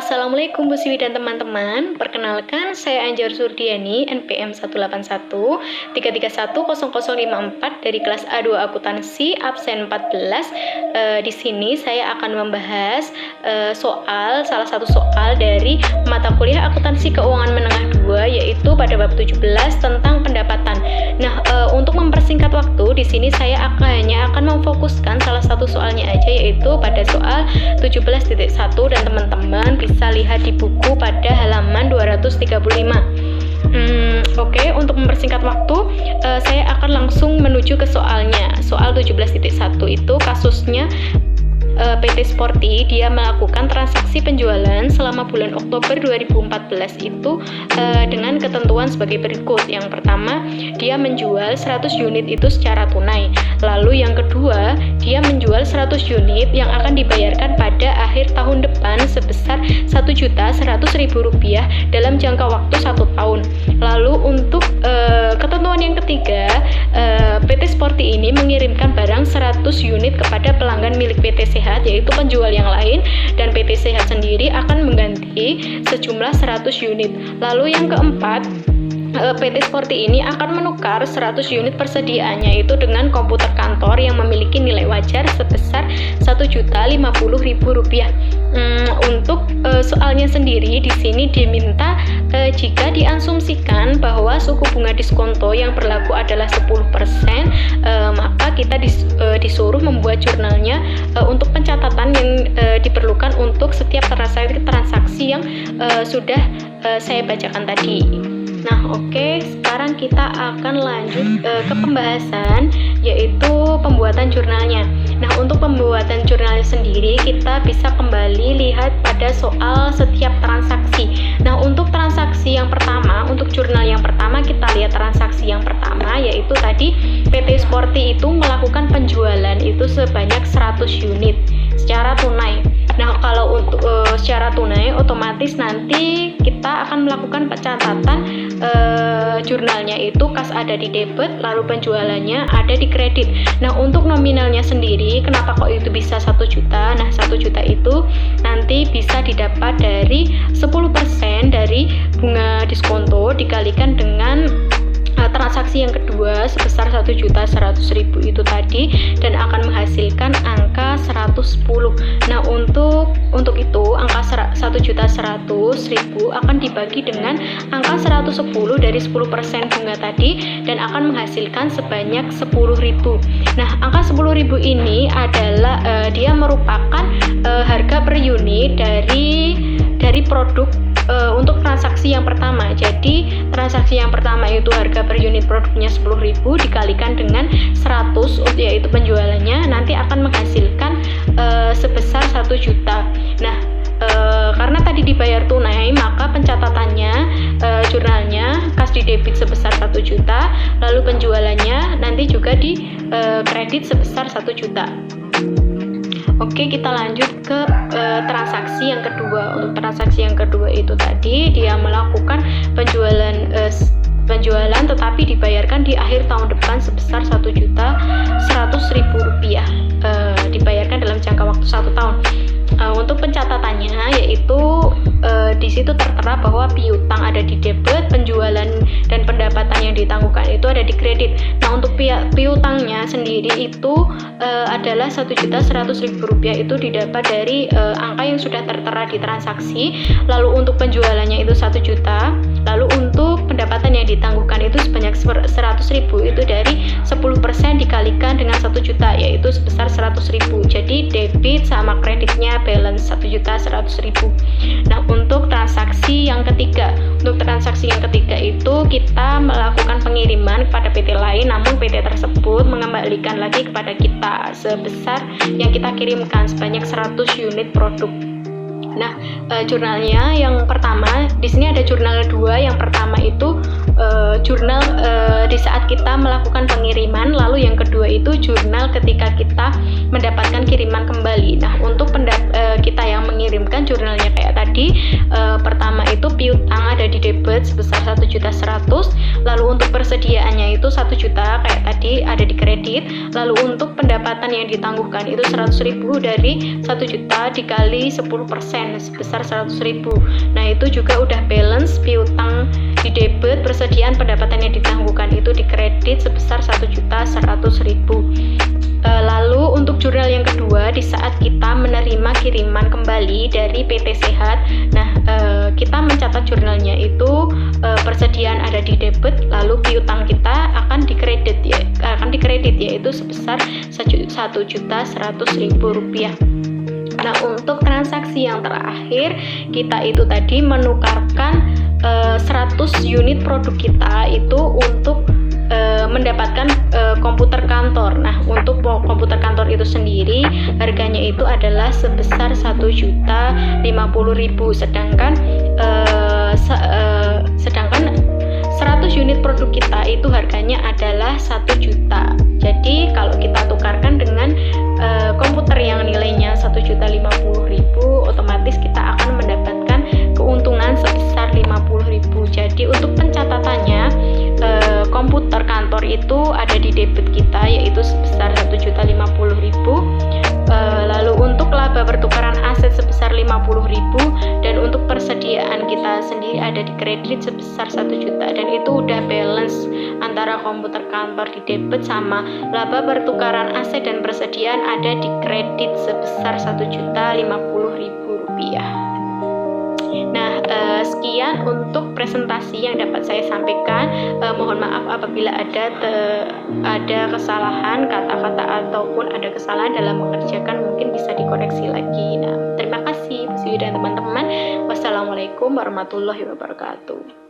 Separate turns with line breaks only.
Assalamualaikum Bu Siwi dan teman-teman. Perkenalkan, saya Anjar Surdiani, NPM 181 3310054 dari kelas A2 Akuntansi, absen 14. Di sini saya akan membahas salah satu soal dari mata kuliah Akuntansi Keuangan Menengah 2, yaitu pada bab 17 tentang pendapatan. Nah, untuk mempersingkat waktu, di sini saya hanya akan memfokuskan salah satu soalnya aja, yaitu pada soal 17.1, dan teman-teman bisa lihat di buku pada halaman 235. Oke, untuk mempersingkat waktu, saya akan langsung menuju ke soalnya. Soal 17.1 itu kasusnya PT Sporty, dia melakukan transaksi penjualan selama bulan Oktober 2014 itu dengan ketentuan sebagai berikut. Yang pertama, dia menjual 100 unit itu secara tunai. Lalu yang kedua, dia menjual 100 unit yang akan dibayarkan pada akhir tahun depan sebesar Rp1.100.000 dalam jangka waktu 1 tahun. Lalu untuk ketentuan yang ketiga, PT Sporty ini mengirimkan barang 100 unit kepada pelanggan milik PT Sehat, yaitu penjual yang lain, dan PT Sehat sendiri akan mengganti sejumlah 100 unit. Lalu yang keempat, PT Sporty ini akan menukar 100 unit persediaannya itu dengan komputer kantor yang memiliki nilai wajar sebesar Rp1.050.000. Untuk soalnya sendiri di sini diminta jika diasumsikan bahwa suku bunga diskonto yang berlaku adalah 10%, maka kita disuruh membuat jurnalnya untuk pencatatan yang diperlukan untuk setiap transaksi yang sudah saya bacakan tadi. Nah, oke, sekarang kita akan lanjut ke pembahasan, yaitu pembuatan jurnalnya. Nah, untuk pembuatan jurnalnya sendiri, kita bisa kembali lihat pada soal setiap transaksi. Nah, untuk transaksi yang pertama, untuk jurnal yang pertama, kita lihat transaksi yang pertama, yaitu tadi PT Sporty itu melakukan penjualan itu sebanyak 100 unit secara tunai. Nah, kalau untuk secara tunai, otomatis nanti kita akan melakukan pencatatan jurnalnya itu kas ada di debit, lalu penjualannya ada di kredit. Nah, untuk nominalnya sendiri, kenapa kok itu bisa 1 juta? Nah, 1 juta itu nanti bisa didapat dari 10% dari bunga diskonto dikalikan dengan transaksi yang kedua sebesar Rp1.100.000 itu tadi, dan akan menghasilkan angka 110. Nah, untuk itu angka Rp1.100.000 akan dibagi dengan angka 110 dari 10% bunga tadi, dan akan menghasilkan sebanyak 10.000. Nah, angka 10.000 ini adalah dia merupakan harga per unit dari produk untuk transaksi yang pertama. Jadi transaksi yang pertama itu harga per unit produknya 10.000 dikalikan dengan 100, yaitu penjualannya, nanti akan menghasilkan sebesar 1 juta. Nah, karena tadi dibayar tunai, maka pencatatannya jurnalnya kas di debit sebesar 1 juta, lalu penjualannya nanti juga di kredit sebesar 1 juta. Oke, kita lanjut ke transaksi yang kedua. Untuk transaksi yang kedua itu tadi dia melakukan penjualan tetapi dibayarkan di akhir tahun depan sebesar Rp1.100.000, dibayarkan dalam jangka waktu 1 tahun. Untuk pencatatannya, yaitu di situ tertera bahwa piutang ada di debit, penjualan dan pendapatan yang ditangguhkan itu ada di kredit. Nah, untuk piutangnya sendiri itu adalah Rp1.100.000 itu didapat dari angka yang sudah tertera di transaksi. Lalu untuk penjualannya itu 1 juta. Lalu untuk pendapatan yang ditangguhkan itu sebanyak 100.000, itu dari 10% dikalikan dengan 1 juta, yaitu sebesar 100.000. Jadi debit sama kreditnya balance Rp1.100.000. Nah, untuk transaksi yang ketiga. Untuk transaksi yang ketiga itu kita melakukan pengiriman kepada PT lain, namun PT tersebut mengembalikan lagi kepada kita sebesar yang kita kirimkan sebanyak 100 unit produk. Nah, jurnalnya yang pertama, di sini ada jurnal 2. Yang pertama itu jurnal di saat kita melakukan pengiriman, lalu yang kedua itu jurnal ketika kita mendapatkan kiriman kembali. Nah, untuk kita yang mengirimkan jurnalnya kayak tadi, tadi. Pertama itu piutang ada di debit sebesar 1.100.000, lalu untuk persediaannya itu 1 juta kayak tadi ada di kredit, lalu untuk pendapatan yang ditangguhkan itu 100.000 dari 1 juta dikali 10% sebesar 100.000. Nah itu juga udah balance, piutang di debit, persediaan pendapatan yang ditangguhkan itu di kredit sebesar 1.100.000. Lalu untuk jurnal yang kedua, di saat kita menerima kiriman kembali dari PT Sehat, nah kita mencatat jurnalnya itu persediaan ada di debit, lalu piutang kita akan dikredit yaitu sebesar 1.100.000 rupiah. Nah untuk transaksi yang terakhir, kita itu tadi menukarkan 100 unit produk kita itu untuk mendapatkan komputer kantor. Nah untuk komputer kantor itu sendiri harganya itu adalah sebesar 1.050.000, sedangkan 100 unit produk kita itu harganya adalah 1 juta. Jadi kalau kita tukarkan dengan komputer yang nilainya 1.050.000, otomatis kita akan mendapatkan keuntungan sebesar 50.000. Jadi untuk pencatatannya, komputer kantor itu ada di debit kita yaitu sebesar 1.050.000. Lalu untuk laba pertukaran aset sebesar 50.000, dan untuk persediaan kita sendiri ada di kredit sebesar 1 juta, dan itu udah balance antara komputer kantor di debit sama laba pertukaran aset dan persediaan ada di kredit sebesar 1.050.000 rupiah. Nah, sekian untuk presentasi yang dapat saya sampaikan. Mohon maaf apabila ada kesalahan kata-kata ataupun ada kesalahan dalam mengerjakan, mungkin bisa dikoreksi lagi. Nah, terima kasih dan teman-teman. Wassalamualaikum warahmatullahi wabarakatuh.